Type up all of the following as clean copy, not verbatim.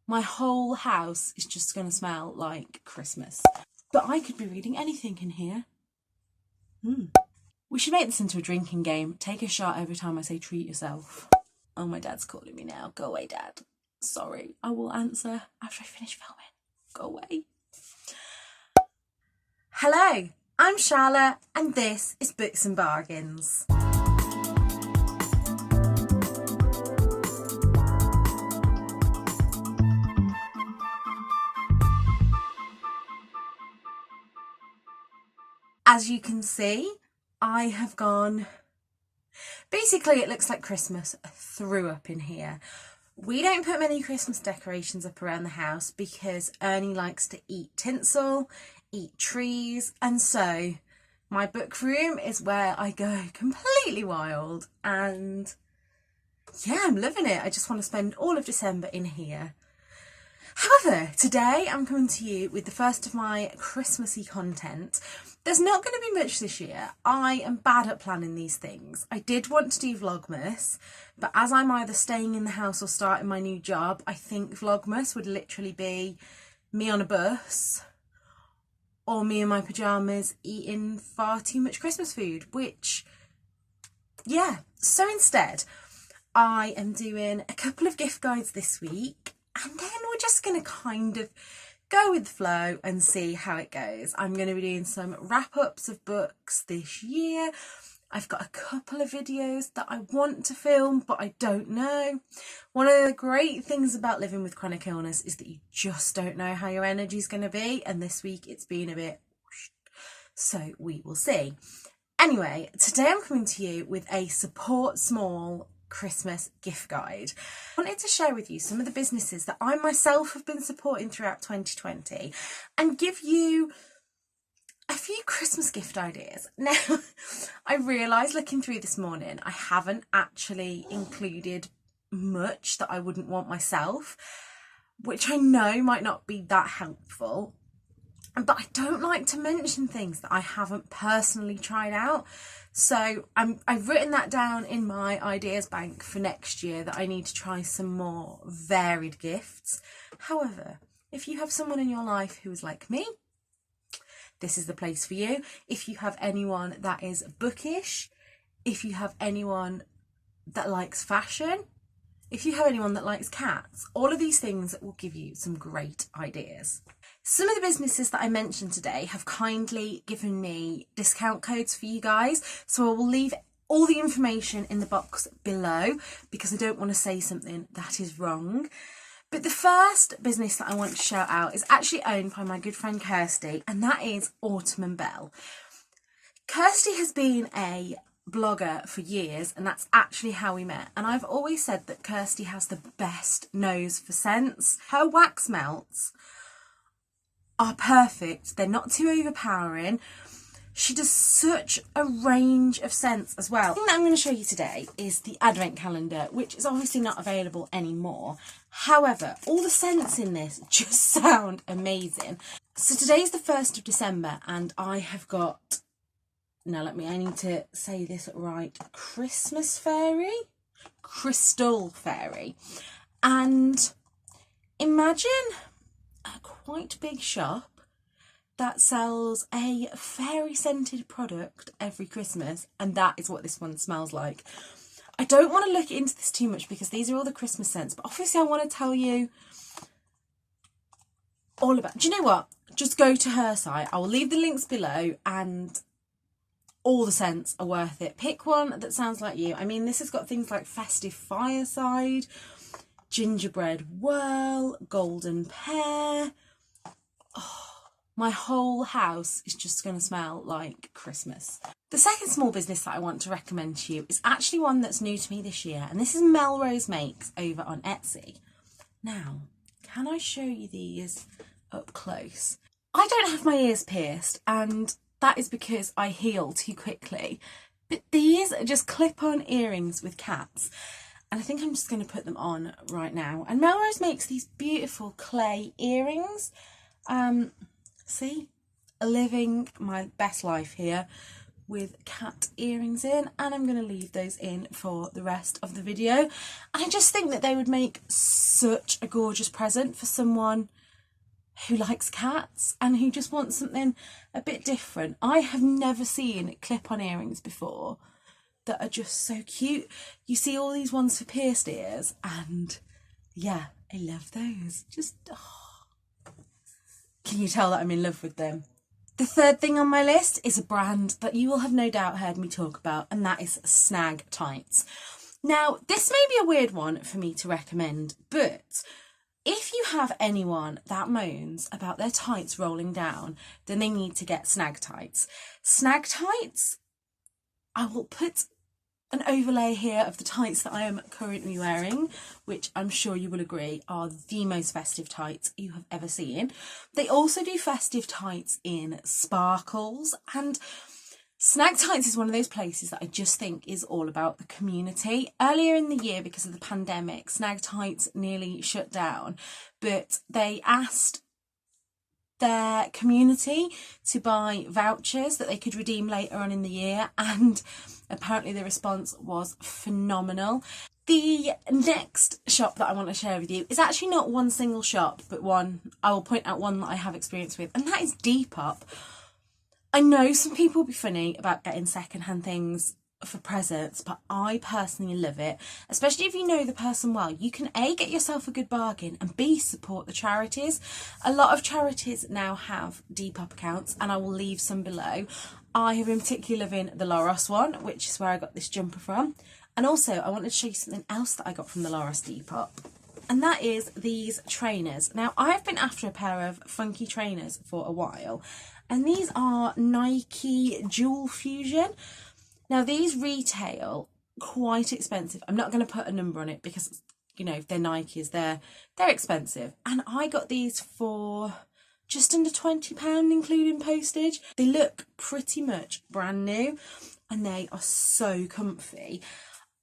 My whole house is just going to smell like Christmas. But I could be reading anything in here. We should make this into a drinking game. Take a shot every time I say treat yourself. Oh, my dad's calling me now. Go away, Dad. Sorry, I will answer after I finish filming. Go away. Hello, I'm Charlotte and this is Books and Bargains. As you can see, I have gone... Basically, it looks like Christmas threw up in here. We don't put many Christmas decorations up around the house because Ernie likes to eat tinsel, eat trees, and so my book room is where I go completely wild, and yeah, I'm loving it. I just want to spend all of December in here. However, today I'm coming to you with the first of my Christmassy content. There's not going to be much this year. I am bad at planning these things. I did want to do Vlogmas, but as I'm either staying in the house or starting my new job, I think Vlogmas would literally be me on a bus or me in my pyjamas eating far too much Christmas food, which, yeah. So instead, I am doing a couple of gift guides this week, and then we're just going to kind of go with the flow and see how it goes. I'm going to be doing some wrap-ups of books this year. I've got a couple of videos that I want to film, but I don't know. One of the great things about living with chronic illness is that you just don't know how your energy is going to be, and this week it's been a bit whoosh. So we will see. Anyway, today I'm coming to you with a support small Christmas gift guide. I wanted to share with you some of the businesses that I myself have been supporting throughout 2020 and give you a few Christmas gift ideas. Now, I realised looking through this morning, I haven't actually included much that I wouldn't want myself, which I know might not be that helpful. But I don't like to mention things that I haven't personally tried out. So I've written that down in my ideas bank for next year, that I need to try some more varied gifts. However, if you have someone in your life who is like me, this is the place for you. If you have anyone that is bookish, if you have anyone that likes fashion, if you have anyone that likes cats, all of these things will give you some great ideas. Some of the businesses that I mentioned today have kindly given me discount codes for you guys, so I will leave all the information in the box below because I don't want to say something that is wrong. But the first business that I want to shout out is actually owned by my good friend Kirsty, and that is Autumn and Belle. Kirsty has been a blogger for years, and that's actually how we met, and I've always said that Kirsty has the best nose for scents. Her wax melts are perfect. They're not too overpowering. She does such a range of scents as well. The thing that I'm going to show you today is the advent calendar, which is obviously not available anymore. However, all the scents in this just sound amazing. So today's the 1st of December and I have got, now I need to say this right, Christmas Fairy? Crystal Fairy. And imagine a quite big shop that sells a fairy scented product every Christmas, and that is what this one smells like. I don't want to look into this too much because these are all the Christmas scents, but obviously I want to tell you all about. Do you know what? Just go to her site. I will leave the links below, and all the scents are worth it. Pick one that sounds like you. I mean, this has got things like Festive Fireside, Gingerbread Whirl, Golden Pear. Oh, my whole house is just going to smell like Christmas. The second small business that I want to recommend to you is actually one that's new to me this year, and this is Melrose Makes over on Etsy. Now, can I show you these up close? I don't have my ears pierced, and that is because I heal too quickly. But these are just clip-on earrings with cats. And I think I'm just going to put them on right now. And Melrose makes these beautiful clay earrings. See? Living my best life here. with cat earrings in, and I'm going to leave those in for the rest of the video. And I just think that they would make such a gorgeous present for someone who likes cats and who just wants something a bit different. I have never seen clip-on earrings before that are just so cute. You see all these ones for pierced ears, and yeah, I love those. Just, oh. Can you tell that I'm in love with them? The third thing on my list is a brand that you will have no doubt heard me talk about, and that is Snag Tights. Now, this may be a weird one for me to recommend, but if you have anyone that moans about their tights rolling down, then they need to get Snag Tights. Snag Tights, I will put an overlay here of the tights that I am currently wearing, which I'm sure you will agree are the most festive tights you have ever seen. They also do festive tights in sparkles, and Snag Tights is one of those places that I just think is all about the community. Earlier in the year, because of the pandemic, Snag Tights nearly shut down, but they asked their community to buy vouchers that they could redeem later on in the year, and apparently the response was phenomenal. The next shop that I want to share with you is actually not one single shop, but one, I will point out one that I have experience with, and that is Depop. I know some people will be funny about getting secondhand things for presents, but I personally love it, especially if you know the person well. You can A, get yourself a good bargain, and B, support the charities. A lot of charities now have Depop accounts, and I will leave some below. I have been particularly loving the Loros one, which is where I got this jumper from, and also I wanted to show you something else that I got from the Loros Depop, and that is these trainers. Now, I've been after a pair of funky trainers for a while, and these are Nike Dual Fusion. Now, these retail quite expensive. I'm not going to put a number on it because, you know, they're Nikes, they're expensive. And I got these for just under £20, including postage. They look pretty much brand new, and they are so comfy.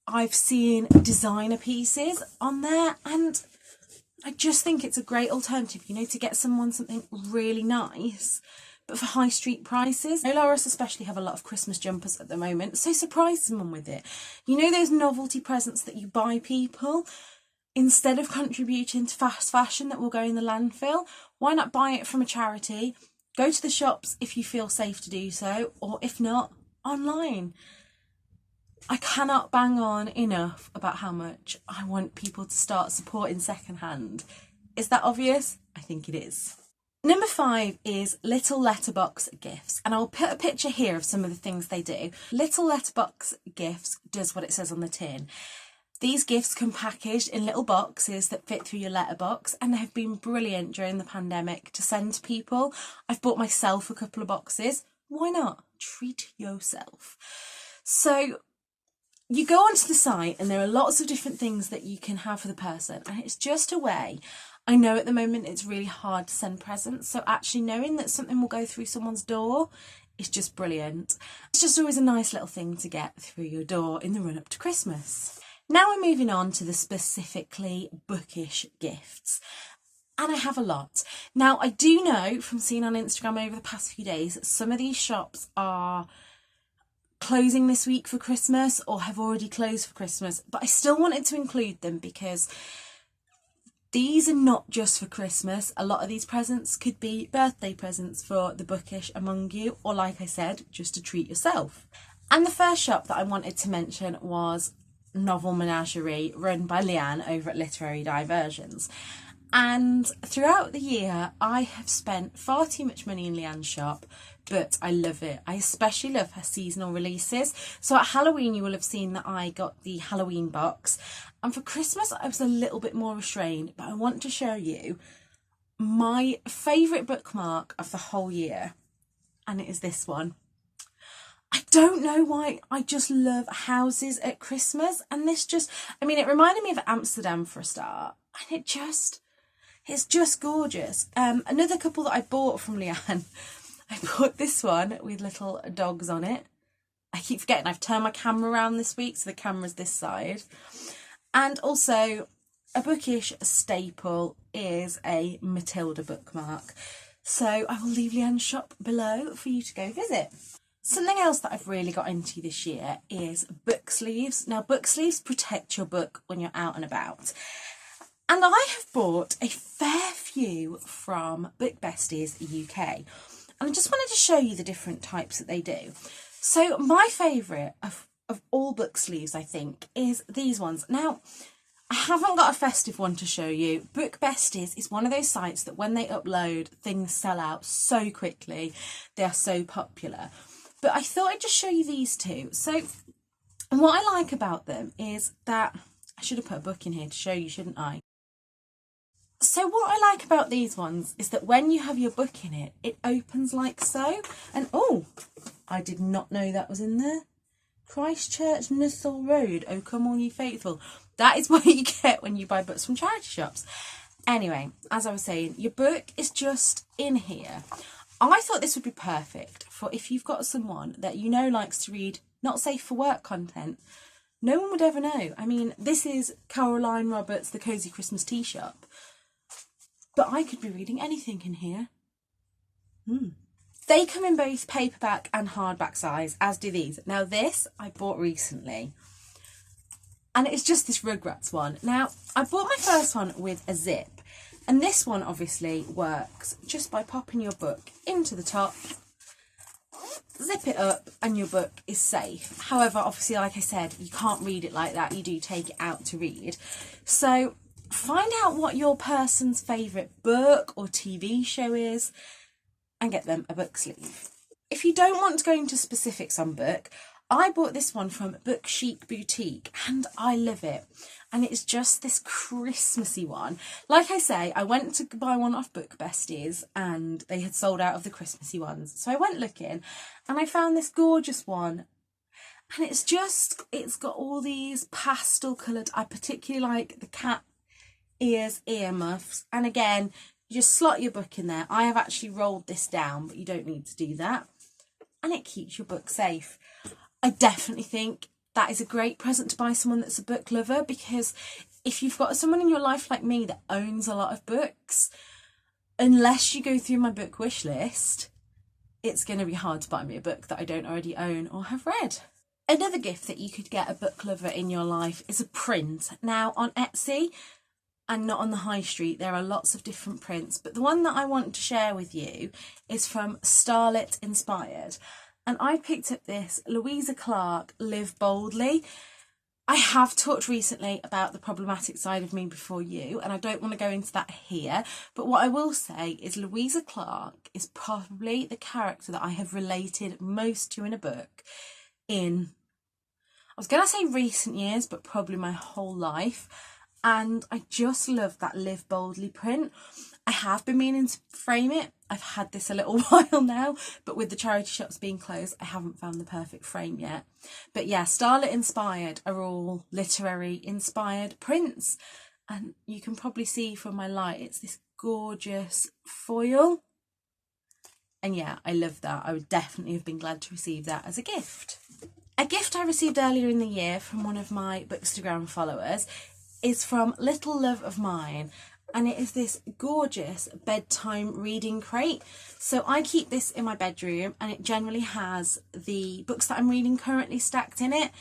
I've seen designer pieces on there, and I just think it's a great alternative, you know, to get someone something really nice, but for high street prices. Loros especially have a lot of Christmas jumpers at the moment, so surprise someone with it. You know those novelty presents that you buy people? Instead of contributing to fast fashion that will go in the landfill, why not buy it from a charity? Go to the shops if you feel safe to do so, or if not, online. I cannot bang on enough about how much I want people to start supporting secondhand. Is that obvious? I think it is. Number 5 is Little Letterbox Gifts, and I'll put a picture here of some of the things they do. Little Letterbox Gifts does what it says on the tin. These gifts come packaged in little boxes that fit through your letterbox, and they have been brilliant during the pandemic to send to people. I've bought myself a couple of boxes. Why not? Treat yourself. So you go onto the site and there are lots of different things that you can have for the person, and it's just a way. I know at the moment it's really hard to send presents, so actually knowing that something will go through someone's door is just brilliant. It's just always a nice little thing to get through your door in the run up to Christmas. Now we're moving on to the specifically bookish gifts, and I have a lot. Now, I do know from seeing on Instagram over the past few days that some of these shops are closing this week for Christmas or have already closed for Christmas, but I still wanted to include them because these are not just for Christmas. A lot of these presents could be birthday presents for the bookish among you, or like I said, just to treat yourself. And the first shop that I wanted to mention was Novel Menagerie, run by Leanne over at Literary Diversions. And throughout the year, I have spent far too much money in Leanne's shop, but I love it. I especially love her seasonal releases. So at Halloween, you will have seen that I got the Halloween box. And for Christmas, I was a little bit more restrained, but I want to show you my favourite bookmark of the whole year. And it is this one. I don't know why, I just love houses at Christmas. And this just, I mean, it reminded me of Amsterdam for a start. And it's just gorgeous. Another couple that I bought from Leanne, I bought this one with little dogs on it. I keep forgetting I've turned my camera around this week, so the camera's this side. And also, a bookish staple is a Matilda bookmark. So I will leave Leanne's shop below for you to go visit. Something else that I've really got into this year is book sleeves. Now, book sleeves protect your book when you're out and about. And I have bought a fair few from Book Besties UK. And I just wanted to show you the different types that they do. So my favourite of all book sleeves, I think, is these ones. Now, I haven't got a festive one to show you. Book Besties is one of those sites that when they upload, things sell out so quickly. They are so popular. But I thought I'd just show you these two. So what I like about them is that, I should have put a book in here to show you, shouldn't I? So what I like about these ones is that when you have your book in it, it opens like so. And oh, I did not know that was in there. Christchurch, Nussel Road, oh come all ye faithful. That is what you get when you buy books from charity shops. Anyway, as I was saying, your book is just in here. I thought this would be perfect for if you've got someone that you know likes to read, not safe for work content. No one would ever know. I mean, this is Caroline Roberts' The Cozy Christmas Tea Shop. But I could be reading anything in here. They come in both paperback and hardback size, as do these. Now this I bought recently. And it's just this Rugrats one. Now, I bought my first one with a zip. And this one obviously works just by popping your book into the top, zip it up, and your book is safe. However, obviously, like I said, you can't read it like that. You do take it out to read. So find out what your person's favourite book or TV show is and get them a book sleeve. If you don't want to go into specifics on book, I bought this one from Book Chic Boutique and I love it. And it's just this Christmassy one. Like I say, I went to buy one off Book Besties and they had sold out of the Christmassy ones. So I went looking and I found this gorgeous one. And it's got all these pastel coloured, I particularly like the cat earmuffs. And again, you just slot your book in there. I have actually rolled this down, but you don't need to do that. And it keeps your book safe. I definitely think that is a great present to buy someone that's a book lover, because if you've got someone in your life like me that owns a lot of books, unless you go through my book wish list, it's going to be hard to buy me a book that I don't already own or have read. Another gift that you could get a book lover in your life is a print. Now on Etsy and not on the high street, there are lots of different prints, but the one that I want to share with you is from Starlet Inspired. And I picked up this Louisa Clark Live Boldly. I have talked recently about the problematic side of me before you, and I don't want to go into that here. But what I will say is Louisa Clark is probably the character that I have related most to in a book in, I was going to say recent years, but probably my whole life. And I just love that Live Boldly print. I have been meaning to frame it. I've had this a little while now, but with the charity shops being closed, I haven't found the perfect frame yet. But yeah, Starlet Inspired are all literary inspired prints. And you can probably see from my light, it's this gorgeous foil. And yeah, I love that. I would definitely have been glad to receive that as a gift. A gift I received earlier in the year from one of my Bookstagram followers is from Little Love of Mine. And it is this gorgeous bedtime reading crate. So I keep this in my bedroom and it generally has the books that I'm reading currently stacked in it.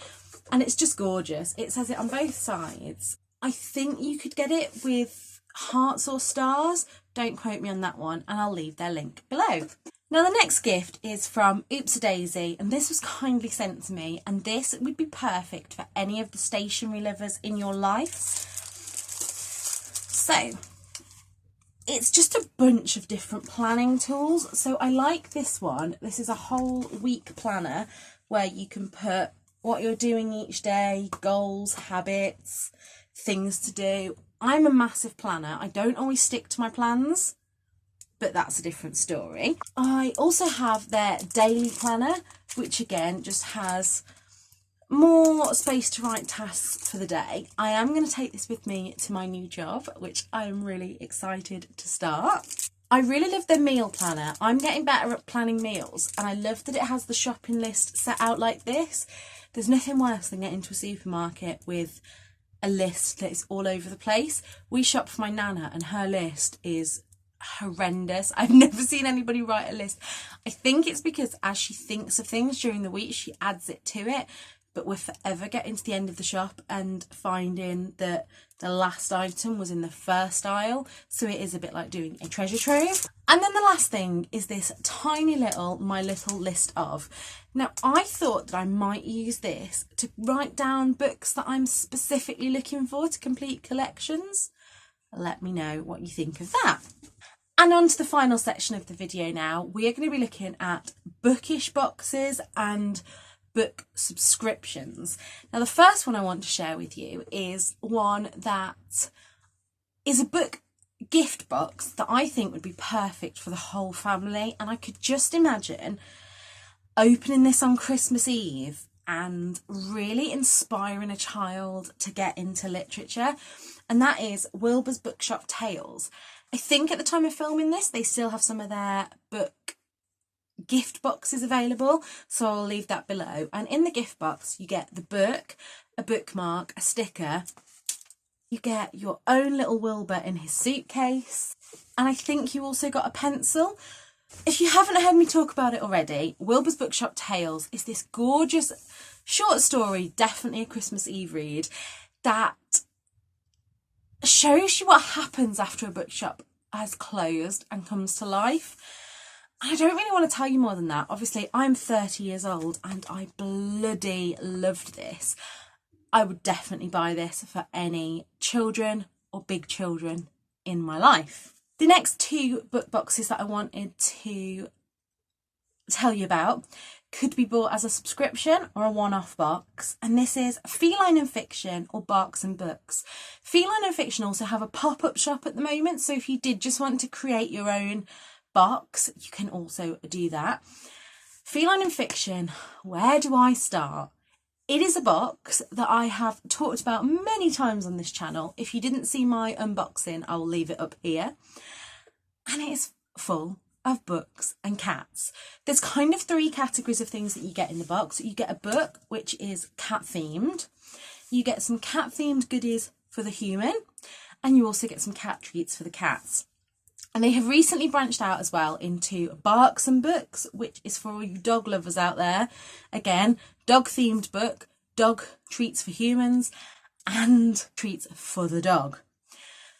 And it's just gorgeous. It says it on both sides. I think you could get it with hearts or stars. Don't quote me on that one, and I'll leave their link below. Now the next gift is from Tpday, and this was kindly sent to me, and this would be perfect for any of the stationery lovers in your life. So it's just a bunch of different planning tools. So I like this one. This is a whole week planner where you can put what you're doing each day, goals, habits, things to do. I'm a massive planner. I don't always stick to my plans, but that's a different story. I also have their daily planner, which again just has more space to write tasks for the day. I am going to take this with me to my new job, which I'm really excited to start. I really love their meal planner. I'm getting better at planning meals, and I love that it has the shopping list set out like this. There's nothing worse than getting to a supermarket with a list that is all over the place. We shop for my nana and her list is horrendous. I've never seen anybody write a list. I think it's because as she thinks of things during the week, she adds it to it. But we're forever getting to the end of the shop and finding that the last item was in the first aisle. So it is a bit like doing a treasure trove. And then the last thing is this tiny little My Little List Of. Now, I thought that I might use this to write down books that I'm specifically looking for to complete collections. Let me know what you think of that. And on to the final section of the video now. We are going to be looking at bookish boxes and book subscriptions. Now, the first one I want to share with you is one that is a book gift box that I think would be perfect for the whole family. And I could just imagine opening this on Christmas Eve and really inspiring a child to get into literature. And that is Wilbur's Bookshop Tales. I think at the time of filming this, they still have some of their book gift boxes available, so I'll leave that below. And in the gift box you get the book, a bookmark, a sticker, you get your own little Wilbur in his suitcase, and I think you also got a pencil. If you haven't heard me talk about it already, Wilbur's Bookshop Tales is this gorgeous short story, definitely a Christmas Eve read, that shows you what happens after a bookshop has closed and comes to life. I don't really want to tell you more than that. Obviously, I'm 30 years old and I bloody loved this. I would definitely buy this for any children or big children in my life. The next two book boxes that I wanted to tell you about could be bought as a subscription or a one-off box, and this is Feline Fiction or Barks and Books. Feline Fiction also have a pop-up shop at the moment, so if you did just want to create your own box, you can also do that. Feline Fiction, where do I start? It is a box that I have talked about many times on this channel. If you didn't see my unboxing, I will leave it up here. And it is full of books and cats. There's kind of three categories of things that you get in the box. You get a book, which is cat themed. You get some cat themed goodies for the human, and you also get some cat treats for the cats. And they have recently branched out as well into Barks and Books, which is for all you dog lovers out there. Again, dog themed book, dog treats for humans, and treats for the dog.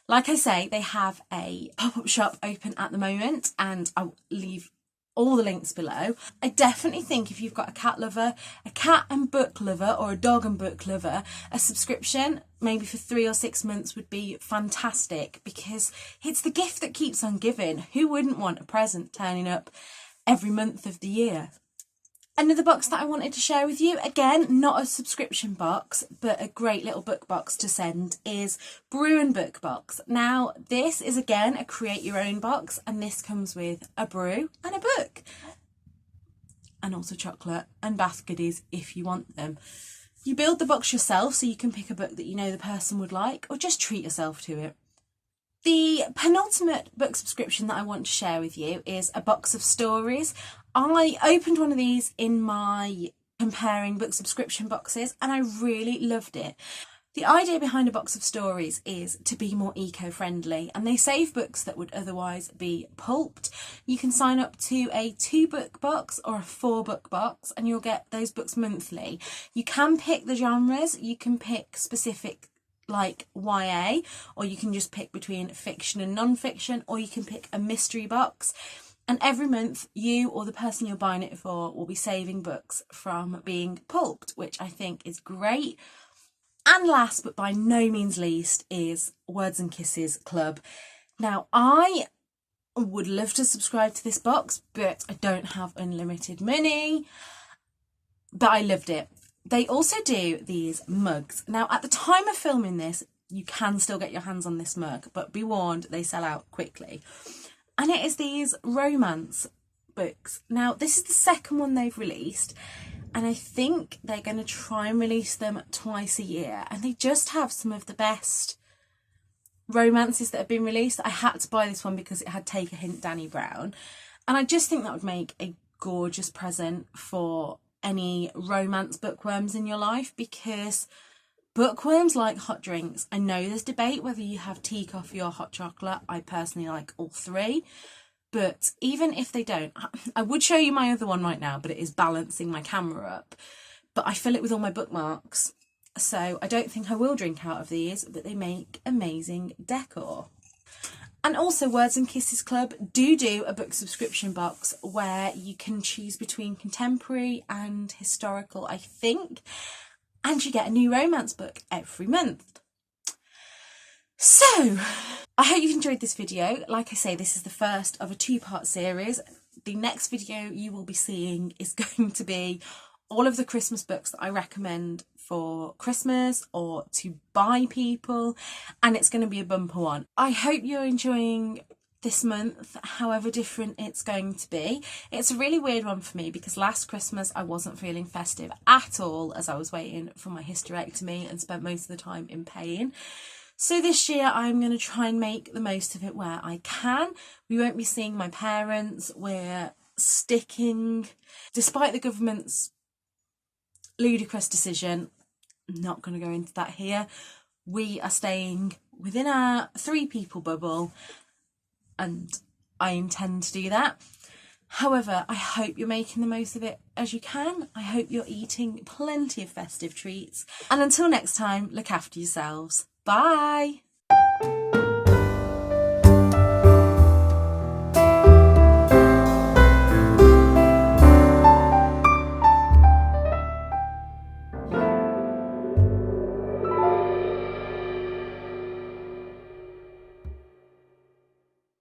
Like I say, they have a pop-up shop open at the moment, and I'll leave all the links below. I definitely think if you've got a cat lover, a cat and book lover, or a dog and book lover, a subscription maybe for 3 or 6 months would be fantastic, because it's the gift that keeps on giving. Who wouldn't want a present turning up every month of the year? Another box that I wanted to share with you, again, not a subscription box, but a great little book box to send, is Brewing Book Box. Now, this is, again, a create your own box, and this comes with a brew and a book. And also chocolate and bath goodies if you want them. You build the box yourself, so you can pick a book that you know the person would like, or just treat yourself to it. The penultimate book subscription that I want to share with you is a box of stories. I opened one of these in my comparing book subscription boxes, and I really loved it. The idea behind a box of stories is to be more eco-friendly, and they save books that would otherwise be pulped. You can sign up to a 2-book box or a 4-book box, and you'll get those books monthly. You can pick the genres, you can pick specific like YA, or you can just pick between fiction and non-fiction, or you can pick a mystery box. And every month, you or the person you're buying it for will be saving books from being pulped, which I think is great. And last but by no means least is Words and Kisses Club. Now, I would love to subscribe to this box, but I don't have unlimited money. But I loved it. They also do these mugs. Now, at the time of filming this, you can still get your hands on this mug, but be warned, they sell out quickly. And it is these romance books. Now, this is the second one they've released, and I think they're going to try and release them twice a year. And they just have some of the best romances that have been released. I had to buy this one because it had Take a Hint, Danny Brown. And I just think that would make a gorgeous present for any romance bookworms in your life, because Bookworms like hot drinks. I know there's debate whether you have tea, coffee or hot chocolate. I personally like all three. But even if they don't, I would show you my other one right now, but it is balancing my camera up. But I fill it with all my bookmarks. So I don't think I will drink out of these, but they make amazing decor. And also Words and Kisses Club do a book subscription box where you can choose between contemporary and historical, I think. And you get a new romance book every month. So, I hope you've enjoyed this video. Like I say, this is the first of a two-part series. The next video you will be seeing is going to be all of the Christmas books that I recommend for Christmas or to buy people, and it's going to be a bumper one. I hope you're enjoying this month, however different it's going to be. It's a really weird one for me because last Christmas I wasn't feeling festive at all as I was waiting for my hysterectomy and spent most of the time in pain. So this year I'm going to try and make the most of it where I can. We won't be seeing my parents. We're sticking, despite the government's ludicrous decision, I'm not going to go into that here. We are staying within our 3 people bubble, and I intend to do that. However, I hope you're making the most of it as you can. I hope you're eating plenty of festive treats. And until next time, look after yourselves. Bye!